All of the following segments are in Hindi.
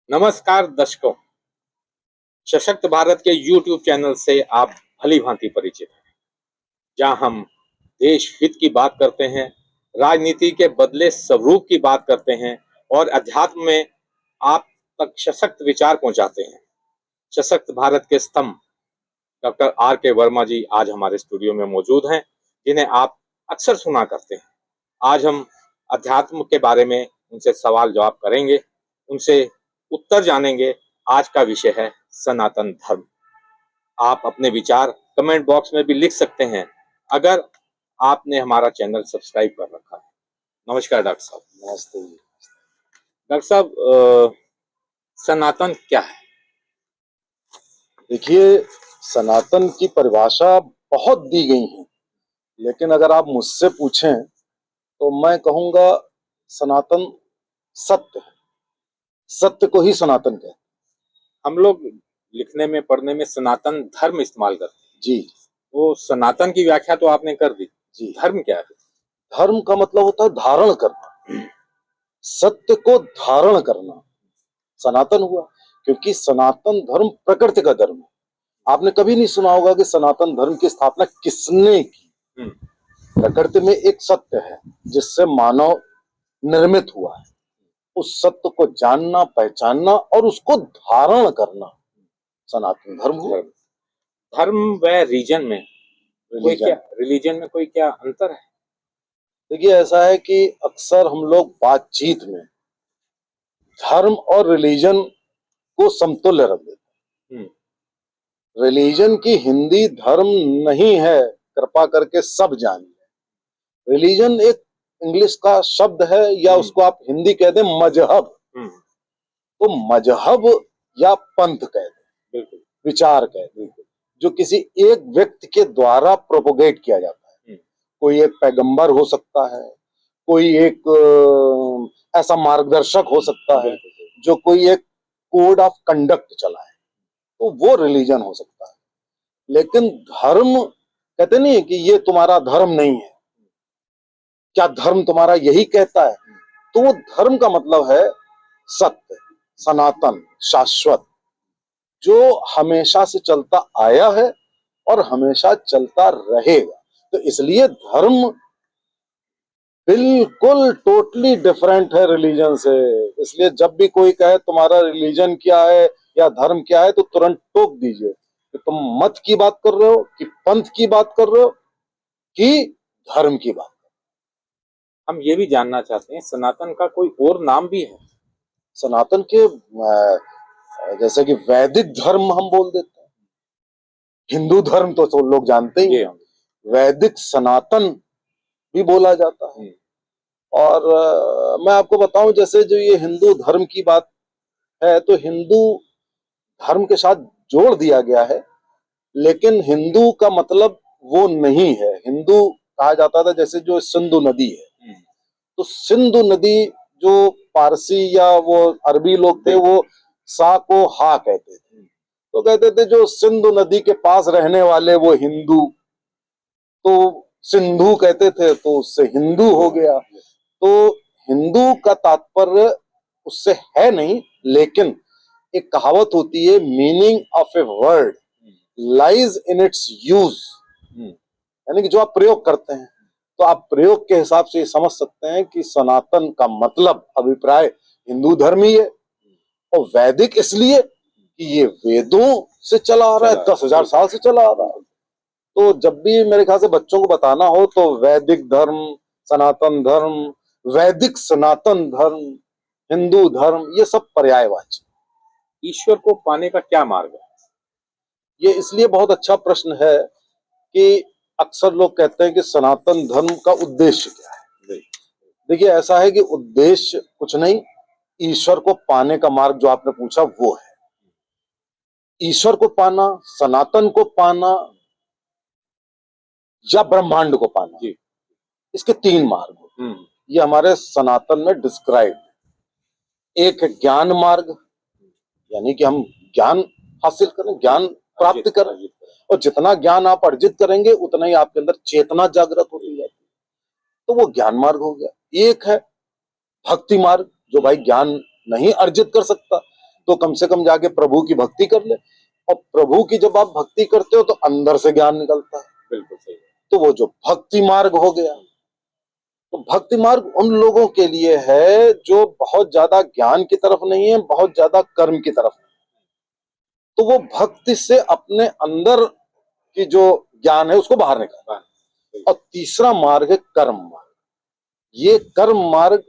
नमस्कार दर्शकों। सशक्त भारत के YouTube चैनल से आप भली भांति परिचित हैं, जहां हम देश हित की बात करते हैं, राजनीति के बदले स्वरूप की बात करते हैं और अध्यात्म में आप तक सशक्त विचार पहुंचाते हैं। सशक्त भारत के स्तंभ डॉक्टर R.K. वर्मा जी आज हमारे स्टूडियो में मौजूद हैं, जिन्हें आप अक्सर सुना करते हैं। आज हम अध्यात्म के बारे में उनसे सवाल जवाब करेंगे, उनसे उत्तर जानेंगे। आज का विषय है सनातन धर्म। आप अपने विचार कमेंट बॉक्स में भी लिख सकते हैं, अगर आपने हमारा चैनल सब्सक्राइब कर रखा है। नमस्कार डॉक्टर साहब। नमस्ते। डॉक्टर साहब, सनातन क्या है? देखिए, सनातन की परिभाषा बहुत दी गई है, लेकिन अगर आप मुझसे पूछें तो मैं कहूंगा सनातन सत्य है। सत्य को ही सनातन कहते हैं। हम लोग लिखने में पढ़ने में सनातन धर्म इस्तेमाल करते हैं। जी। वो सनातन की व्याख्या तो आपने कर दी। जी। धर्म क्या है? धर्म का मतलब होता है धारण करना, सत्य को धारण करना सनातन हुआ। क्योंकि सनातन धर्म प्रकृति का धर्म है। आपने कभी नहीं सुना होगा कि सनातन धर्म की स्थापना किसने की। प्रकृति में एक सत्य है जिससे मानव निर्मित हुआ है। उस सत्य को जानना, पहचानना और उसको धारण करना सनातन धर्म हुआ। धर्म व रिलीजन में कोई क्या अंतर है? देखिए, ऐसा है कि अक्सर हम लोग बातचीत में धर्म और रिलीजन को समतुल्य रख देते हैं। रिलीजन की हिंदी धर्म नहीं है, कृपा करके सब जानिए। रिलीजन एक इंग्लिश का शब्द है, या उसको आप हिंदी कह दें मजहब। तो मजहब या पंथ कह दें, विचार कह दें, जो किसी एक व्यक्ति के द्वारा प्रोपोगेट किया जाता है। कोई एक पैगंबर हो सकता है, कोई एक ऐसा मार्गदर्शक हो सकता है जो कोई एक कोड ऑफ कंडक्ट चलाए, तो वो रिलीजन हो सकता है। लेकिन धर्म कहते नहीं कि ये तुम्हारा धर्म नहीं है, क्या धर्म तुम्हारा यही कहता है? तो वो धर्म का मतलब है सत्य, सनातन, शाश्वत, जो हमेशा से चलता आया है और हमेशा चलता रहेगा। तो इसलिए धर्म बिल्कुल टोटली डिफरेंट है रिलीजन से। इसलिए जब भी कोई कहे तुम्हारा रिलीजन क्या है या धर्म क्या है, तो तुरंत टोक दीजिए कि तुम मत की बात कर रहे हो, कि पंथ की बात कर रहे हो, कि धर्म की बात। हम ये भी जानना चाहते हैं, सनातन का कोई और नाम भी है? सनातन के जैसे कि वैदिक धर्म हम बोल देते हैं, हिंदू धर्म तो लोग जानते ही हैं, वैदिक सनातन भी बोला जाता है। और मैं आपको बताऊं, जैसे जो ये हिंदू धर्म की बात है, तो हिंदू धर्म के साथ जोड़ दिया गया है, लेकिन हिंदू का मतलब वो नहीं है। हिंदू कहा जाता था, जैसे जो सिंधु नदी है, तो सिंधु नदी जो पारसी या वो अरबी लोग थे, वो सा को हा कहते थे, तो कहते थे जो सिंधु नदी के पास रहने वाले वो हिंदू, तो सिंधु कहते थे, तो उससे हिंदू हो गया। तो हिंदू का तात्पर्य उससे है नहीं, लेकिन एक कहावत होती है, meaning of a word lies in its use, यानी कि जो आप प्रयोग करते हैं, तो आप प्रयोग के हिसाब से समझ सकते हैं कि सनातन का मतलब अभिप्राय हिंदू धर्म ही है। और वैदिक इसलिए कि ये वेदों से चला आ रहा है, 10,000 साल से चला आ रहा है। तो जब भी मेरे ख्याल से बच्चों को बताना हो, तो वैदिक धर्म, सनातन धर्म, वैदिक सनातन धर्म, हिंदू धर्म, ये सब पर्यायवाची। ईश्वर को पाने का क्या मार्ग है? ये इसलिए बहुत अच्छा प्रश्न है कि अक्सर लोग कहते हैं कि सनातन धर्म का उद्देश्य क्या है। देखिए, ऐसा है कि उद्देश्य कुछ नहीं, ईश्वर को पाने का मार्ग जो आपने पूछा वो है। ईश्वर को पाना, सनातन को पाना या ब्रह्मांड को पाना, इसके 3 मार्ग ये हमारे सनातन में डिस्क्राइब। एक है ज्ञान मार्ग, यानी कि हम ज्ञान हासिल करें, ज्ञान प्राप्त करें, और जितना ज्ञान आप अर्जित करेंगे उतना ही आपके अंदर चेतना जागृत होती जाती है, तो वो ज्ञान मार्ग हो गया। एक है भक्ति मार्ग, जो भाई ज्ञान नहीं अर्जित कर सकता, तो कम से कम जाके प्रभु की भक्ति कर ले। और प्रभु की जब आप भक्ति करते हो तो अंदर से ज्ञान निकलता है। बिल्कुल सही। तो वो जो भक्ति मार्ग हो गया, तो भक्ति मार्ग उन लोगों के लिए है जो बहुत ज्यादा ज्ञान की तरफ नहीं है, बहुत ज्यादा कर्म की तरफ नहीं। तो वो भक्ति से अपने अंदर की जो ज्ञान है उसको बाहर निकालता है। और तीसरा मार्ग है कर्म मार्ग। ये कर्म मार्ग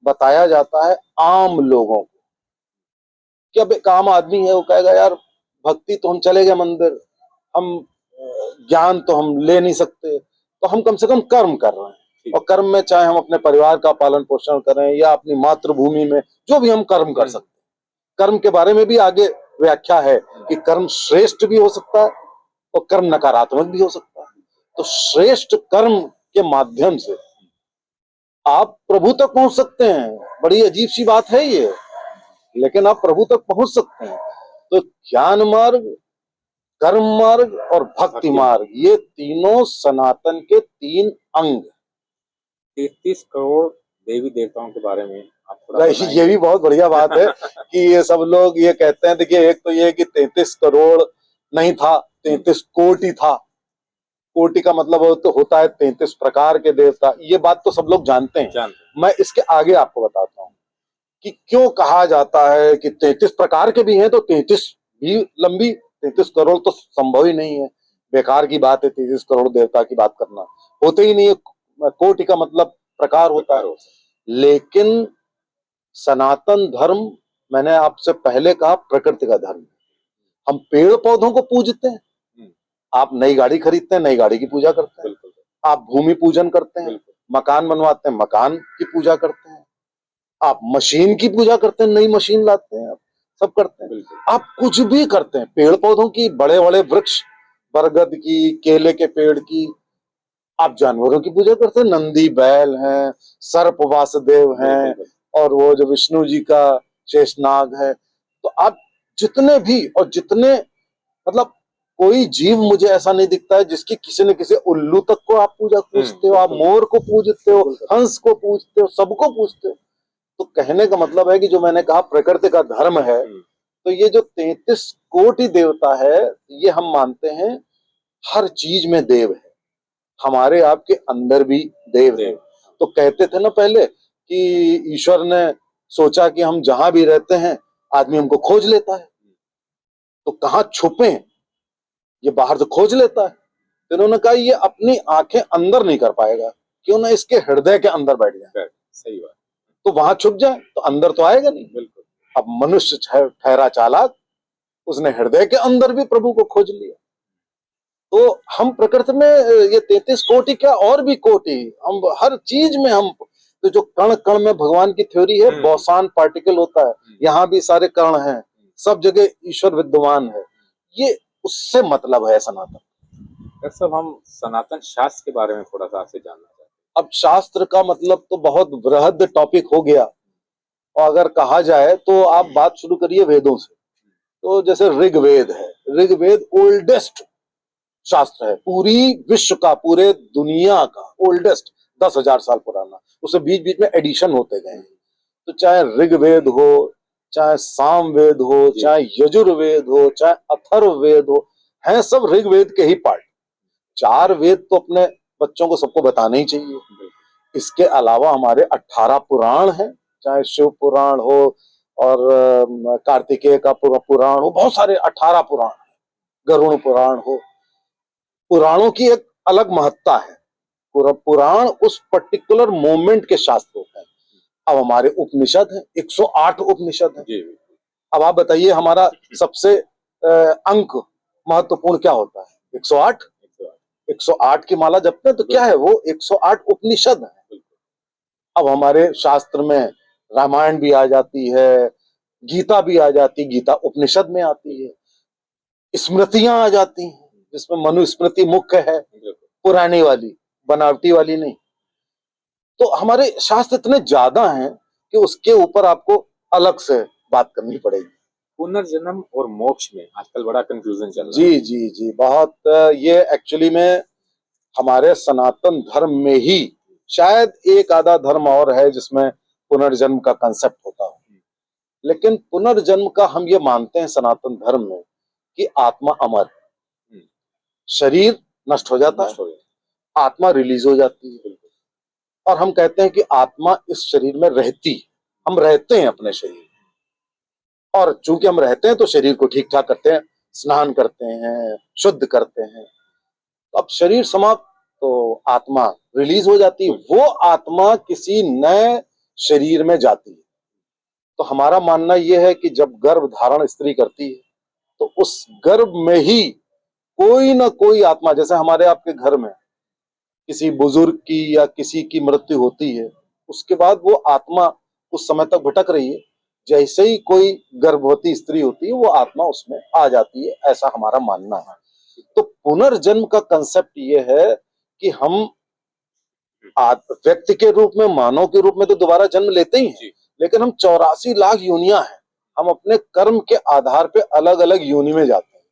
बताया जाता है आम लोगों को कि अब एक आम आदमी है, वो कहेगा यार भक्ति तो हम चले गए मंदिर, हम ज्ञान तो हम ले नहीं सकते, तो हम कम से कम कर्म कर रहे हैं। और कर्म में चाहे हम अपने परिवार का पालन पोषण करें या अपनी मातृभूमि में जो भी हम कर्म कर सकते हैं। कर्म के बारे में भी आगे व्याख्या है कि कर्म श्रेष्ठ भी हो सकता है और कर्म नकारात्मक भी हो सकता है। तो श्रेष्ठ कर्म के माध्यम से आप प्रभु तक पहुंच सकते हैं। बड़ी अजीब सी बात है ये, लेकिन आप प्रभु तक पहुंच सकते हैं। तो ज्ञान मार्ग, कर्म मार्ग और भक्ति मार्ग, ये तीनों सनातन के 3 अंग। 33 करोड़ देवी देवताओं के बारे में आप थोड़ा ये भी बहुत बढ़िया बात है कि ये सब लोग ये कहते हैं। देखिए, एक तो ये कि 33 करोड़ नहीं था, 33 कोटि था। कोटि का मतलब होता है 33 प्रकार के देवता। ये बात तो सब लोग जानते हैं। मैं इसके आगे आपको बताता हूँ कि क्यों कहा जाता है कि 33 प्रकार के भी हैं, तो 33 भी लंबी, 33 करोड़ तो संभव ही नहीं है। बेकार की बात है 33 करोड़ देवता की बात करना, होते ही नहीं है। कोटि का मतलब प्रकार होता है। लेकिन सनातन धर्म, मैंने आपसे पहले कहा, प्रकृति का धर्म। हम पेड़ पौधों को पूजते हैं, आप नई गाड़ी खरीदते हैं, नई गाड़ी की पूजा करते हैं। आप भूमि पूजन करते हैं, मकान बनवाते हैं, मकान की पूजा करते हैं। आप मशीन की पूजा करते हैं, नई मशीन लाते हैं, आप सब करते हैं। आप कुछ भी करते हैं, पेड़ पौधों की, बड़े बड़े वृक्ष, बरगद की, केले के पेड़ की। आप जानवरों की पूजा करते हैं, नंदी बैल हैं, सर्प वासुदेव हैं, और वो जो विष्णु जी का शेषनाग है। तो आप जितने भी, और जितने, मतलब कोई जीव मुझे ऐसा नहीं दिखता है जिसकी किसी न किसी उल्लू तक को आप पूजा पूजते हो। आप मोर को पूजते हो, हंस को पूजते हो, सबको पूजते हो। तो कहने का मतलब है कि जो मैंने कहा प्रकृति का धर्म है, तो ये जो 33 कोटि देवता है, ये हम मानते हैं हर चीज में देव है। हमारे आपके अंदर भी देव है। तो कहते थे ना पहले कि ईश्वर ने सोचा कि हम जहां भी रहते हैं आदमी हमको खोज लेता है, तो कहाँ छुपे, ये बाहर से खोज लेता है। तो इन्होंने कहा ये अपनी आंखें अंदर नहीं कर पाएगा, क्यों ना इसके हृदय के अंदर बैठ जाए। सही बात। तो वहां छुप जाए तो अंदर तो आएगा नहीं। बिल्कुल। अब मनुष्य ठहरा चालाक, उसने हृदय के अंदर भी प्रभु को खोज लिया। तो हम प्रकृति में ये 33 कोटि क्या, और भी कोटि, हम हर चीज में हम, तो जो कण कण में भगवान की थ्योरी है, बोसान पार्टिकल होता है, यहाँ भी सारे कण हैं, सब जगह ईश्वर विद्यमान है। ये उससे मतलब है सनातन। सब हम सनातन शास्त्र के बारे में थोड़ा सा आपसे जानना चाहते हैं। अब शास्त्र का मतलब तो बहुत बृहद टॉपिक हो गया, और अगर कहा जाए तो आप बात शुरू करिए वेदों से। तो जैसे ऋग्वेद है, ऋग्वेद ओल्डेस्ट शास्त्र है, पूरी विश्व का, पूरे दुनिया का ओल्डेस्ट, 10,000 साल पुराना। उसे बीच बीच में एडिशन होते गए। तो चाहे ऋग्वेद हो, चाहे सामवेद हो, चाहे यजुर्वेद हो, चाहे अथर्ववेद हो, हैं सब ऋग्वेद के ही पार्ट। 4 वेद तो अपने बच्चों को सबको बताना ही चाहिए। इसके अलावा हमारे 18 पुराण हैं, चाहे शिव पुराण हो और कार्तिकेय का पुराण हो, बहुत सारे 18 पुराण, गरुड़ पुराण हो। पुराणों की एक अलग महत्ता है। पुराण उस पर्टिकुलर मोमेंट के शास्त्र होते हैं। अब हमारे उपनिषद हैं, 108 उपनिषद हैं। अब आप बताइए हमारा सबसे अंक महत्वपूर्ण क्या होता है? 108। 108 की माला जपते हैं तो क्या है वो? 108 उपनिषद है। अब हमारे शास्त्र में रामायण भी आ जाती है, गीता भी आ जाती, गीता उपनिषद में आती है। स्मृतियां आ जाती हैं जिसमें मनुस्मृति मुख्य है, पुरानी वाली, बनावटी वाली नहीं। तो हमारे शास्त्र इतने ज्यादा हैं कि उसके ऊपर आपको अलग से बात करनी पड़ेगी। पुनर्जन्म और मोक्ष में आजकल बड़ा कंफ्यूजन चल रहा है। जी जी जी, बहुत। ये एक्चुअली में हमारे सनातन धर्म में ही शायद एक आधा धर्म और है जिसमें पुनर्जन्म का कंसेप्ट होता हो, लेकिन पुनर्जन्म का हम ये मानते हैं सनातन धर्म में कि आत्मा अमर है, शरीर नष्ट हो जाता है, आत्मा रिलीज हो जाती है, और हम कहते हैं कि आत्मा इस शरीर में रहती है, हम रहते हैं अपने शरीर में, और चूंकि हम रहते हैं तो शरीर को ठीक ठाक करते हैं, स्नान करते हैं, शुद्ध करते हैं। तो अब शरीर समाप्त तो आत्मा रिलीज हो जाती है, वो आत्मा किसी नए शरीर में जाती है। तो हमारा मानना यह है कि जब गर्भ धारण स्त्री करती है तो उस गर्भ में ही कोई ना कोई आत्मा, जैसे हमारे आपके घर में किसी बुजुर्ग की या किसी की मृत्यु होती है, उसके बाद वो आत्मा उस समय तक भटक रही है, जैसे ही कोई गर्भवती स्त्री होती है वो आत्मा उसमें आ जाती है, ऐसा हमारा मानना है। तो पुनर्जन्म का कंसेप्ट ये है कि हम व्यक्ति के रूप में, मानव के रूप में तो दोबारा जन्म लेते ही हैं, लेकिन हम 84 लाख योनियां हैं, हम अपने कर्म के आधार पे अलग अलग योनि में जाते हैं,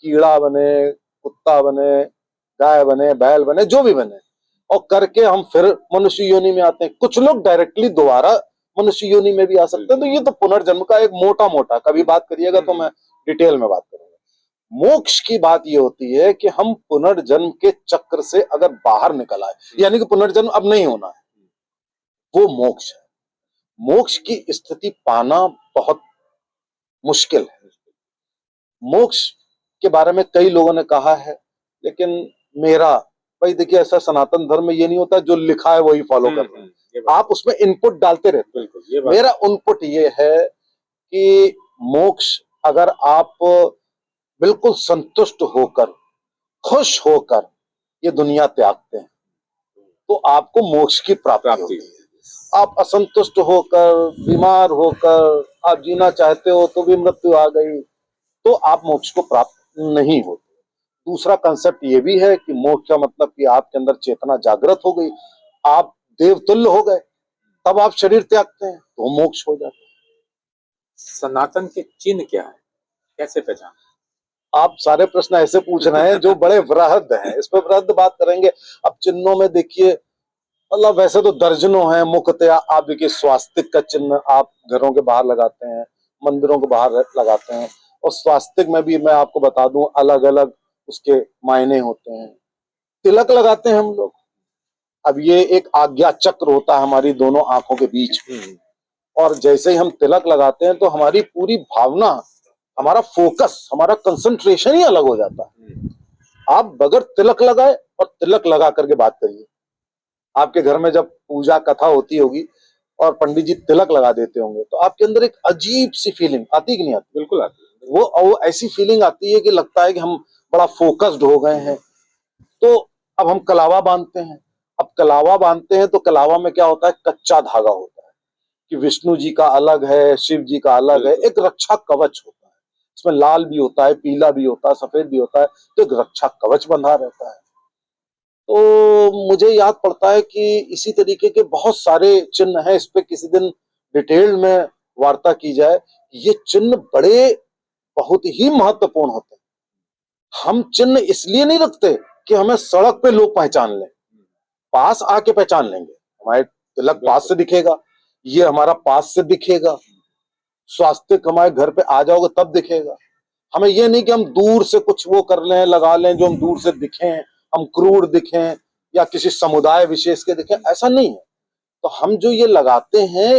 कीड़ा बने, कुत्ता बने, गाय बने, बैल बने, जो भी बने, और करके हम फिर मनुष्य योनि में आते हैं। कुछ लोग डायरेक्टली दोबारा मनुष्य योनि में भी आ सकते हैं। तो ये तो पुनर्जन्म का एक मोटा मोटा, कभी बात करिएगा तो मैं डिटेल में बात करूंगा। मोक्ष की बात ये होती है कि हम पुनर्जन्म के चक्र से अगर बाहर निकल आए, यानी कि पुनर्जन्म अब नहीं होना है, वो मोक्ष है। मोक्ष की स्थिति पाना बहुत मुश्किल है। मोक्ष के बारे में कई लोगों ने कहा है, लेकिन मेरा, भाई देखिए, ऐसा सनातन धर्म में ये नहीं होता जो लिखा है वही फॉलो करना है, आप उसमें इनपुट डालते रहते हैं। मेरा इनपुट ये है कि मोक्ष अगर आप बिल्कुल संतुष्ट होकर, खुश होकर ये दुनिया त्यागते हैं तो आपको मोक्ष की प्राप्ति होती है। आप असंतुष्ट होकर, बीमार होकर आप जीना चाहते हो तो भी मृत्यु आ गई तो आप मोक्ष को प्राप्त नहीं होते। दूसरा कंसेप्ट ये भी है कि मोक्ष का मतलब कि आपके अंदर चेतना जागृत हो गई, आप देवतुल्य हो गए, तब आप शरीर त्यागते हैं तो मोक्ष हो जाता है। सनातन के चिन्ह क्या है, कैसे पहचान? आप सारे प्रश्न ऐसे पूछ रहे हैं जो बड़े वृहद हैं, इस पर वृहद बात करेंगे। अब चिन्हों में देखिए, मतलब वैसे तो दर्जनों हैं। मुख्यतः आप देखिए, स्वास्तिक का चिन्ह आप घरों के बाहर लगाते हैं, मंदिरों के बाहर लगाते हैं, और स्वास्तिक में भी मैं आपको बता दूं अलग अलग उसके मायने होते हैं। तिलक लगाते हैं हम लोग, अब ये एक आज्ञा चक्र होता है हमारी दोनों आंखों के बीच में, और जैसे ही हम तिलक लगाते हैं तो हमारी पूरी भावना, हमारा फोकस, हमारा कंसंट्रेशन ही अलग हो जाता है। आप बगैर तिलक लगाए और तिलक लगा करके बात करिए, आपके घर में जब पूजा कथा होती होगी और पंडित जी तिलक लगा देते होंगे तो आपके अंदर एक अजीब सी फीलिंग आती है कि नहीं आती? बिल्कुल आती है। वो ऐसी फीलिंग आती है कि लगता है कि हम बड़ा फोकस्ड हो गए हैं। तो अब हम कलावा बांधते हैं, अब कलावा बांधते हैं तो कलावा में क्या होता है, कच्चा धागा होता है कि विष्णु जी का अलग है, शिव जी का अलग है, एक रक्षा कवच होता है, इसमें लाल भी होता है, पीला भी होता है, सफेद भी होता है, तो एक रक्षा कवच बंधा रहता है। तो मुझे याद पड़ता है कि इसी तरीके के बहुत सारे चिन्ह हैं, इस पे किसी दिन डिटेल में वार्ता की जाए। ये चिन्ह बड़े बहुत ही महत्वपूर्ण होते हैं। हम चिन्ह इसलिए नहीं रखते कि हमें सड़क पे लोग पहचान लें, पास आके पहचान लेंगे, हमारे तिलक पास से दिखेगा, ये हमारा पास से दिखेगा, स्वास्तिक हमारे घर पे आ जाओगे तब दिखेगा। हमें ये नहीं कि हम दूर से कुछ वो कर लें, लगा लें जो हम दूर से दिखें, हम क्रूर दिखें या किसी समुदाय विशेष के दिखें, ऐसा नहीं है। तो हम जो ये लगाते हैं,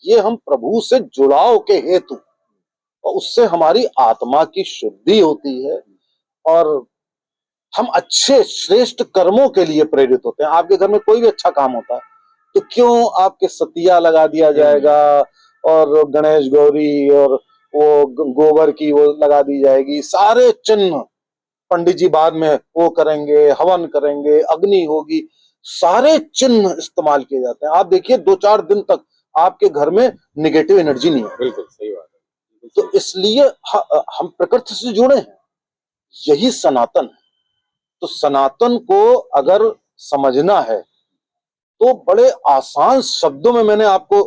ये हम प्रभु से जुड़ाव के हेतु, और उससे हमारी आत्मा की शुद्धि होती है और हम अच्छे श्रेष्ठ कर्मों के लिए प्रेरित होते हैं। आपके घर में कोई भी अच्छा काम होता है तो क्यों आपके सतिया लगा दिया जाएगा और गणेश गौरी और वो गोबर की वो लगा दी जाएगी, सारे चिन्ह पंडित जी बाद में वो करेंगे, हवन करेंगे, अग्नि होगी, सारे चिन्ह इस्तेमाल किए जाते हैं। आप देखिए 2-4 दिन तक आपके घर में निगेटिव एनर्जी नहीं है। बिल्कुल सही बात है। तो इसलिए हम प्रकृति से जुड़े हैं, यही सनातन है। तो सनातन को अगर समझना है तो बड़े आसान शब्दों में मैंने आपको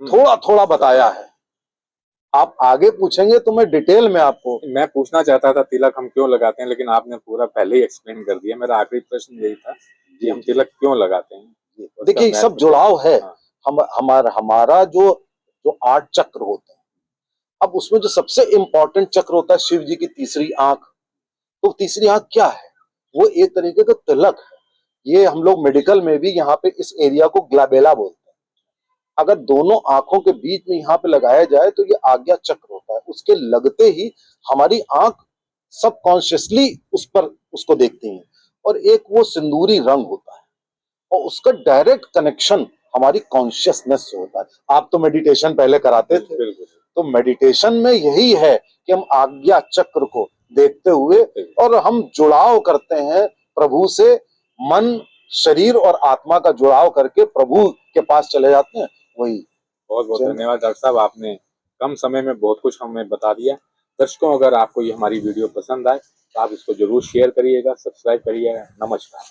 थोड़ा थोड़ा बताया है। आप आगे पूछेंगे तो मैं डिटेल में आपको, मैं पूछना चाहता था तिलक हम क्यों लगाते हैं, लेकिन आपने पूरा पहले ही एक्सप्लेन कर दिया। मेरा आखिरी प्रश्न यही था कि हम तिलक क्यों लगाते हैं। देखिए सब जुड़ाव है। हमारा जो जो 8 चक्र होते हैं, अब उसमें जो सबसे इंपॉर्टेंट चक्र होता है शिव जी की तीसरी आंख, तो तीसरी आंख क्या है? वो एक तरीके का तिलक है। ये हम लोग मेडिकल में भी यहाँ पे इस एरिया को ग्लैबेला बोलते हैं। अगर दोनों आंखों के बीच में यहाँ पे लगाया जाए तो ये आज्ञा चक्र होता है। उसके लगते ही हमारी आंख सबकॉन्शियसली उस पर उसको देखती है, और एक वो सिंदूरी रंग होता है, और उसका डायरेक्ट कनेक्शन हमारी कॉन्शियसनेस से होता है। आप तो मेडिटेशन पहले कराते थे, बिल्कुल। तो मेडिटेशन में यही है कि हम आज्ञा चक्र को देखते हुए और हम जुड़ाव करते हैं प्रभु से, मन, शरीर और आत्मा का जुड़ाव करके प्रभु के पास चले जाते हैं। वही। बहुत बहुत धन्यवाद डॉक्टर साहब, आपने कम समय में बहुत कुछ हमें बता दिया। दर्शकों, अगर आपको ये हमारी वीडियो पसंद आए तो आप इसको जरूर शेयर करिएगा, सब्सक्राइब करिएगा। नमस्कार।